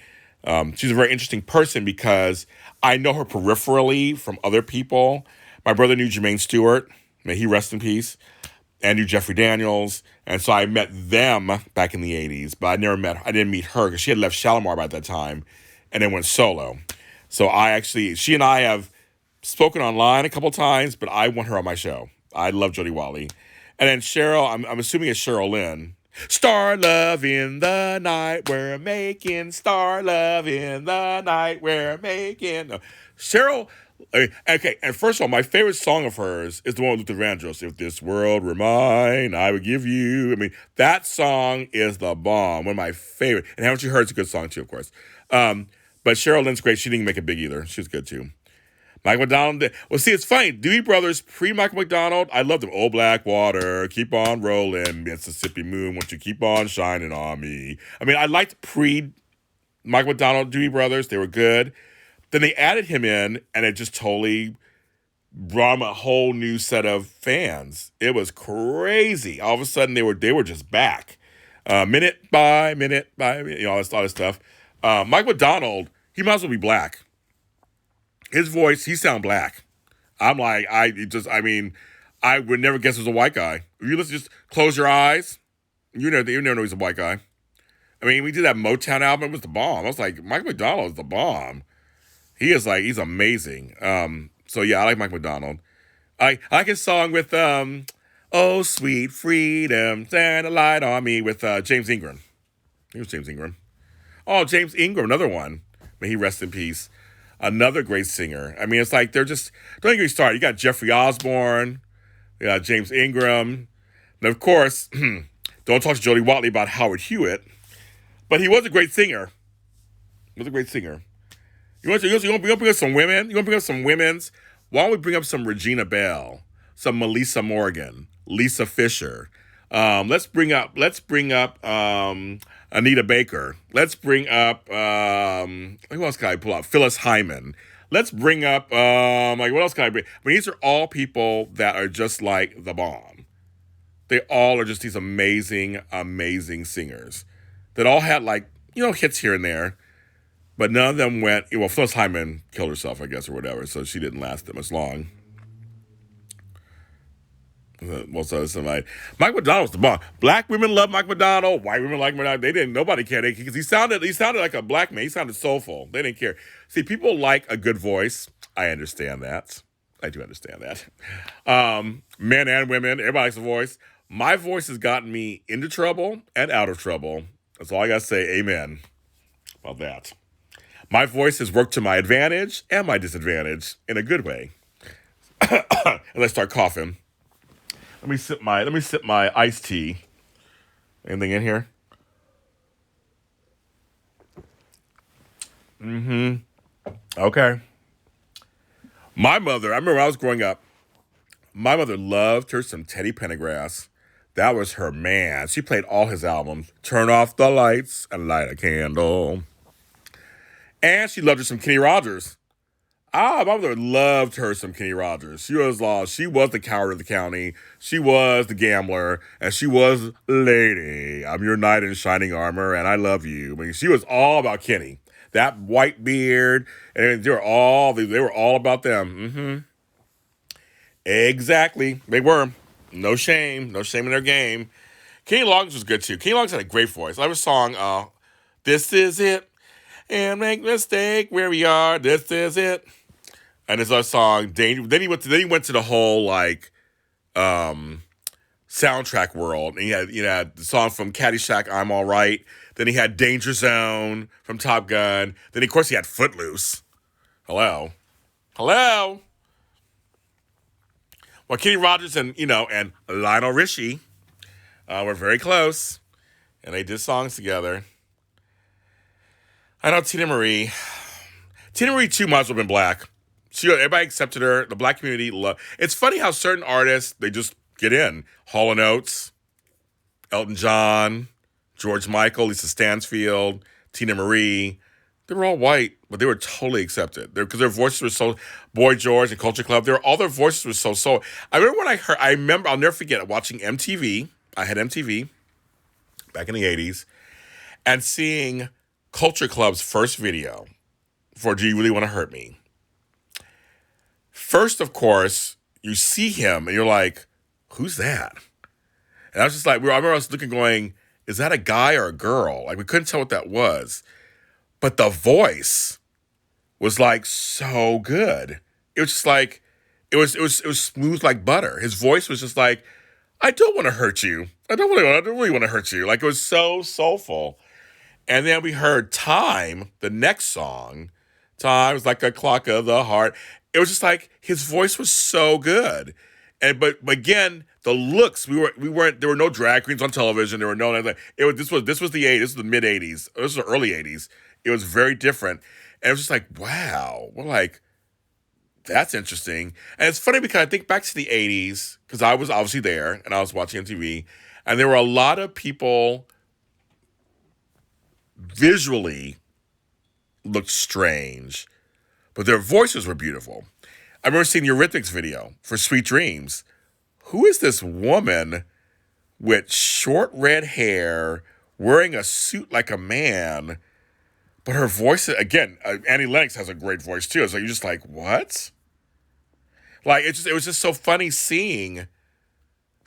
She's a very interesting person because I know her peripherally from other people. My brother knew Jermaine Stewart. May he rest in peace. And knew Jeffrey Daniels. And so I met them back in the 80s, but I didn't meet her because she had left Shalimar by that time and then went solo. So she and I have spoken online a couple times, but I want her on my show. I love Jody Watley. And then Cheryl, I'm assuming it's Cheryl Lynn. Star love in the night, we're making star love in the night, we're making. No. Cheryl, okay, and first of all, my favorite song of hers is the one with Luther Vandross. If this world were mine, I would give you. I mean, that song is the bomb. One of my favorite. And Haven't You Heard? It's a good song too, of course. But Cheryl Lynn's great. She didn't make it big either. She was good too. Michael McDonald. Well, see, it's funny. Doobie Brothers, pre-Michael McDonald, I loved them. Old Black Water, Keep on Rolling, Mississippi Moon, Won't You Keep on Shining on Me. I mean, I liked pre-Michael McDonald, Doobie Brothers. They were good. Then they added him in, and it just totally brought him a whole new set of fans. It was crazy. All of a sudden, they were just back. Minute by minute, all this stuff. Michael McDonald, he might as well be black. His voice, he sound black. I'm like, I would never guess it was a white guy. If you just close your eyes, you never know he's a white guy. I mean, we did that Motown album, it was the bomb. I was like, Michael McDonald is the bomb. He's amazing. So yeah, I like Mike McDonald. I like his song with "Oh Sweet Freedom, Shine a Light on Me" with James Ingram. It was James Ingram. Oh, James Ingram, another one. May he rest in peace. Another great singer. I mean, it's like don't get me started. You got Jeffrey Osborne, you got James Ingram, and of course, don't talk to Jody Watley about Howard Hewitt, but he was a great singer. He was a great singer. You want to bring up some women? You want to bring up some women's? Why don't we bring up some Regina Bell, some Melissa Morgan, Lisa Fisher? Let's bring up Anita Baker. Let's bring up who else can I pull up? Phyllis Hyman. Let's bring up what else can I bring? I mean, these are all people that are just like the bomb. They all are just these amazing, amazing singers that all had hits here and there. But none of them went, well, Phyllis Hyman killed herself, I guess, or whatever, so she didn't last that much long. Most of us like Mike McDonald's the bomb. Black women love Mike McDonald. White women like McDonald. Nobody cared because he sounded like a black man. He sounded soulful. They didn't care. See, people like a good voice. I understand that. I do understand that. Men and women, everybody likes a voice. My voice has gotten me into trouble and out of trouble. That's all I gotta say. Amen about that. My voice has worked to my advantage and my disadvantage in a good way. And I start coughing. Let me sip my iced tea. Anything in here? Okay. My mother, I remember when I was growing up, my mother loved her some Teddy Pendergrass. That was her man. She played all his albums. Turn off the lights and light a candle. And she loved her some Kenny Rogers. My mother loved her some Kenny Rogers. She was the coward of the county. She was the gambler. And she was lady. I'm your knight in shining armor, and I love you. I mean, she was all about Kenny. That white beard. And they were all about them. Exactly. They were. No shame. No shame in their game. Kenny Loggins was good, too. Kenny Loggins had a great voice. I have a song, This Is It. And make mistake where we are. This is it. And it's our song. Then he went to the whole soundtrack world. And he had the song from Caddyshack, I'm All Right. Then he had Danger Zone from Top Gun. Then of course he had Footloose. Hello. Well, Kenny Rogers and Lionel Richie were very close, and they did songs together. I know Tina Marie. Tina Marie too might as well have been black. Everybody accepted her. The black community loved. It's funny how certain artists they just get in. Hall and Oates, Elton John, George Michael, Lisa Stansfield, Tina Marie. They were all white, but they were totally accepted. Because their voices were so. Boy George and Culture Club. All their voices were so. I remember when I heard. I remember. I'll never forget watching MTV. I had MTV back in the '80s, and seeing Culture Club's first video for "Do You Really Want to Hurt Me." First, of course, you see him and you're like, "Who's that?" And I was just like, I remember I was looking, going, "Is that a guy or a girl?" Like we couldn't tell what that was, but the voice was like so good. It was just like, it was smooth like butter. His voice was just like, "I don't want to hurt you. I don't really want to hurt you." Like it was so soulful. And then we heard "Time," the next song. Time was like a clock of the heart. It was just like his voice was so good. And but again, the looks, we weren't there were no drag queens on television. There were no this was the 80s, this was the mid 80s. This was the early 80s. It was very different. And it was just like, wow. We're like, that's interesting. And it's funny because I think back to the 80s, because I was obviously there and I was watching MTV, and there were a lot of people visually looked strange, but their voices were beautiful. I remember seeing the Eurythmics video for Sweet Dreams. Who is this woman with short red hair, wearing a suit like a man, but her voice, again, Annie Lennox has a great voice too. So you're just like, what? Like, it was just so funny seeing,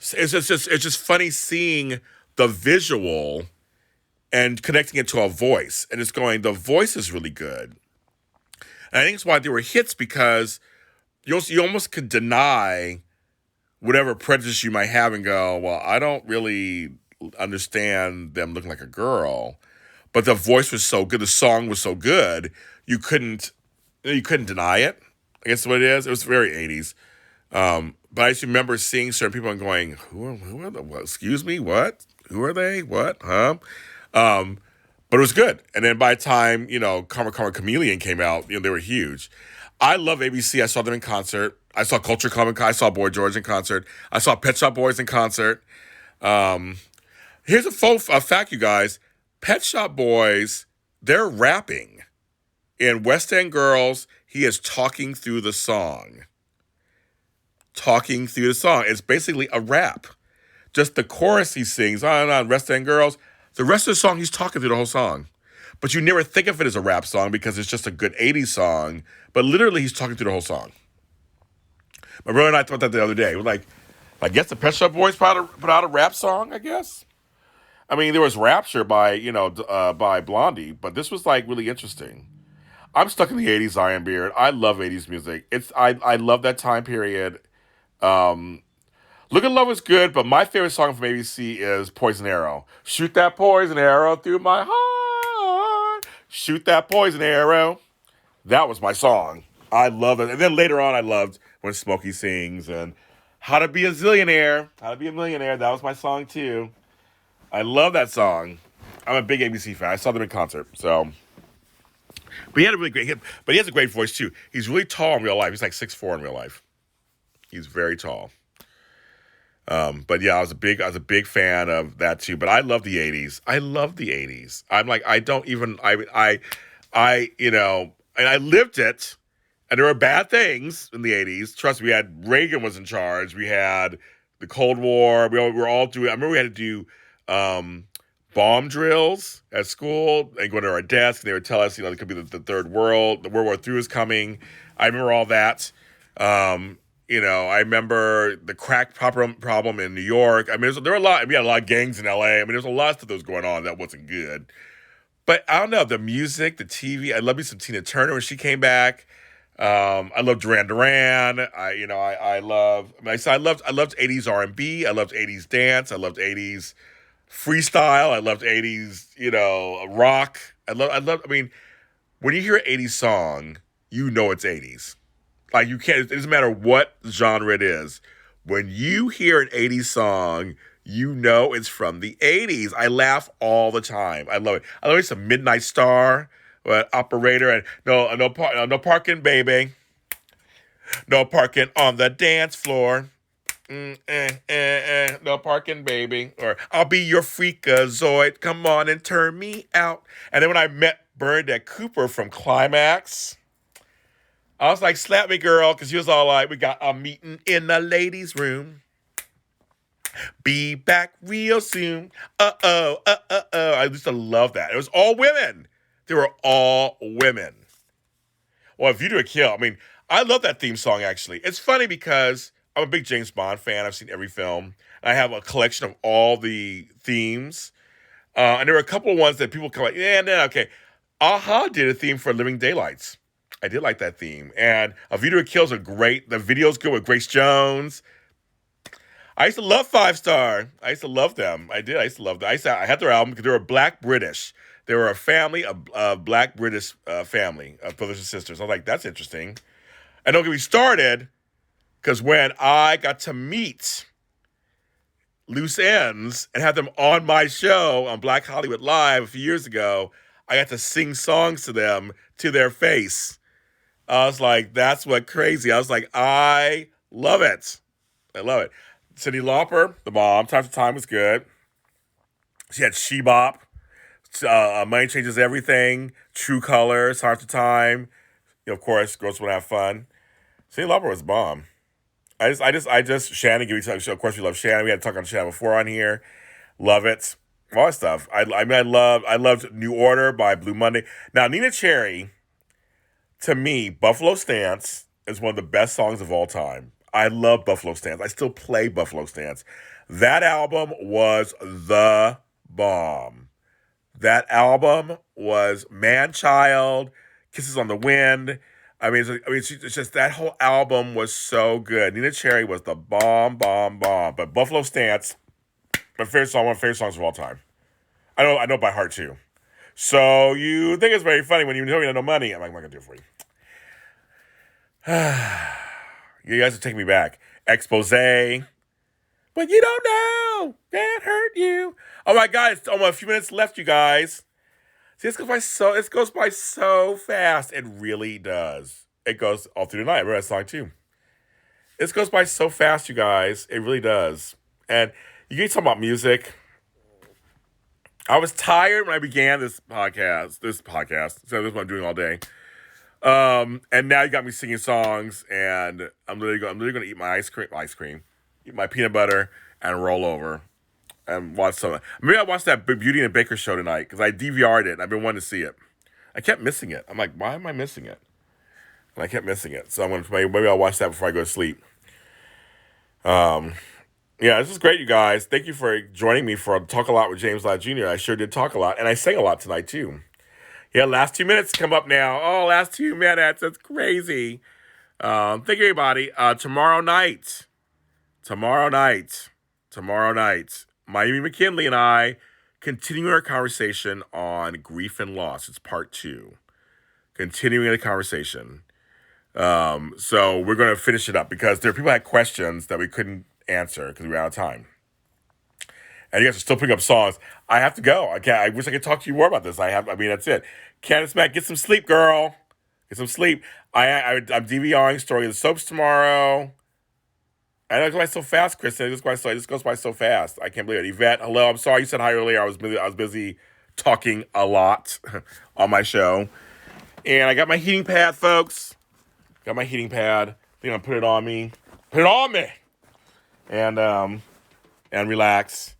it's just funny seeing the visual and connecting it to a voice. And it's going, the voice is really good. And I think it's why they were hits, because you almost could deny whatever prejudice you might have and go, well, I don't really understand them looking like a girl. But the voice was so good, the song was so good, you couldn't deny it. I guess what it is. It was very 80s. But I just remember seeing certain people and going, who are the, what? Excuse me, what? Who are they? What? Huh? But it was good. And then by the time, Karma Karma Chameleon came out, they were huge. I love ABC. I saw them in concert. I saw Culture Club in concert. I saw Boy George in concert. I saw Pet Shop Boys in concert. Here's a fact, you guys. Pet Shop Boys, they're rapping. In West End Girls, he is talking through the song. Talking through the song. It's basically a rap. Just the chorus he sings, on and on, West End Girls. The rest of the song, he's talking through the whole song. But you never think of it as a rap song because it's just a good 80s song. But literally, he's talking through the whole song. My brother and I thought that the other day. We're like, I guess the Pet Shop Boys put out a rap song, I guess. I mean, there was Rapture by Blondie, but this was like really interesting. I'm stuck in the 80s, Iron Beard. I love 80s music. I love that time period. Look at Love is good, but my favorite song from ABC is Poison Arrow. Shoot that poison arrow through my heart. Shoot that poison arrow. That was my song. I love it. And then later on, I loved when Smokey sings and How to Be a Zillionaire. How to Be a Millionaire. That was my song too. I love that song. I'm a big ABC fan. I saw them in concert. So, but he had a really great. But he has a great voice too. He's really tall in real life. He's like 6'4" in real life. He's very tall. But yeah, I was a big fan of that too. But I love the 80s. I love the 80s. I'm like, I don't even, and I lived it. And there were bad things in the 80s. Trust me, we had Reagan was in charge. We had the Cold War. We were all doing, I remember we had to do bomb drills at school and go to our desk and they would tell us, it could be the third world, the World War III is coming. I remember all that. I remember the crack problem in New York. I mean, there were we had a lot of gangs in LA. I mean, there's a lot of stuff that was going on that wasn't good. But I don't know, the music, the TV, I love me some Tina Turner when she came back. I love Duran Duran. I loved 80s R&B. I loved 80s dance. I loved 80s freestyle. I loved 80s, rock. I mean, when you hear an 80s song, it's 80s. Like you can't, it doesn't matter what genre it is. When you hear an 80s song, it's from the 80s. I laugh all the time. I love it. I love some Midnight Star. operator, and no parking, baby. No parking on the dance floor. No parking, baby. Or I'll be your freakazoid. Come on and turn me out. And then when I met Bernadette Cooper from Climax, I was like, slap me, girl, because she was all like, we got a meeting in the ladies' room. Be back real soon. I used to love that. It was all women. They were all women. Well, if you do a kill, I mean, I love that theme song, actually. It's funny because I'm a big James Bond fan. I've seen every film. I have a collection of all the themes. And there were a couple of ones that people come like, yeah, no, okay. Aha did a theme for Living Daylights. I did like that theme. And A View to a Kill is the video's good with Grace Jones. I used to love Five Star. I used to love them. I did. I used to love them. I had their album because they were Black British. They were a family, a Black British family of brothers and sisters. I was like, that's interesting. And don't get me started, because when I got to meet Loose Ends and have them on my show on Black Hollywood Live a few years ago, I got to sing songs to them to their face. I was like, that's what crazy. I was like, I love it. I love it. Cyndi Lauper, the mom, Time to Time was good. She had She Bop, Money Changes Everything, True Colors, Heart to Time. You know, of course, Girls Want to Have Fun. Cyndi Lauper was the bomb. I just, Shannon, of course we love Shannon. We had to talk on Shannon before on here. Love it. All that stuff. I loved New Order by Blue Monday. Now, Nina Cherry, to me, Buffalo Stance is one of the best songs of all time. I love Buffalo Stance. I still play Buffalo Stance. That album was the bomb. That album was Man Child, Kisses on the Wind. It's just that whole album was so good. Nina Cherry was the bomb. But Buffalo Stance, one of my favorite songs of all time. I know by heart too. So you think it's very funny when you tell me you have no money. I'm like, I'm not gonna do it for you. You guys are taking me back. Expose. But you don't know. That hurt you. Oh my God, it's almost a few minutes left, you guys. See, it goes by so fast. It really does. It goes all through the night. I remember that song too. This goes by so fast, you guys. It really does. And you can talk about music. I was tired when I began this podcast. So this is what I'm doing all day. And now you got me singing songs, and I'm literally going to eat my ice cream, eat my peanut butter, and roll over, and watch some. Maybe I watched that Beauty and the Baker show tonight because I DVR'd it. And I've been wanting to see it. I kept missing it. I'm like, why am I missing it? And I kept missing it. So maybe I'll watch that before I go to sleep. Yeah, this is great, you guys. Thank you for joining me for Talk a Lot with James Lott Jr. I sure did talk a lot, and I sang a lot tonight too. Yeah, last 2 minutes come up now. Oh, last 2 minutes. That's crazy. Thank you, everybody. Tomorrow night, Miami McKinley and I continuing our conversation on grief and loss. It's part 2. Continuing the conversation. So we're going to finish it up because there are people that had questions that we couldn't answer because we were out of time. And you guys are still picking up songs. I have to go. I wish I could talk to you more about this. That's it. Candace Mack, get some sleep, girl. Get some sleep. I'm DVRing Story of the Soaps tomorrow. I know it goes by so fast, Kristen. It just goes by so fast. I can't believe it. Yvette, hello. I'm sorry you said hi earlier. I was busy talking a lot on my show. And I got my heating pad, folks. Got my heating pad. They're gonna put it on me. Put it on me. And relax.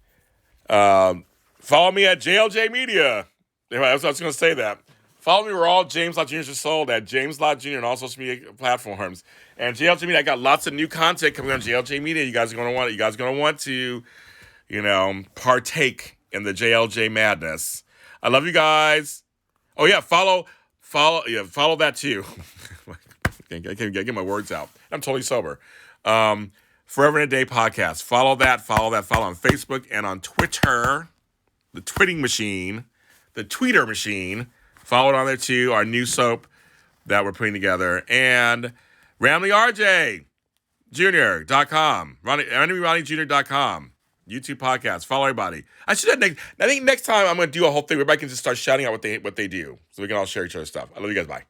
Follow me at JLJ Media. I was going to say that. Follow me where all James Lott Jr. is sold at James Lott Jr. and all social media platforms. And JLJ Media, I got lots of new content coming on JLJ Media. You guys are going to want to, partake in the JLJ madness. I love you guys. Oh yeah, follow that too. I can't get my words out. I'm totally sober. Forever and a Day podcast. Follow that. Follow on Facebook and on Twitter, the tweeter machine. Follow it on there too. Our new soap that we're putting together. And RamleyRJ Jr.com. RamleyRJ Jr.com. YouTube podcast. Follow everybody. I think next time I'm going to do a whole thing where everybody can just start shouting out what they do, so we can all share each other's stuff. I love you guys. Bye.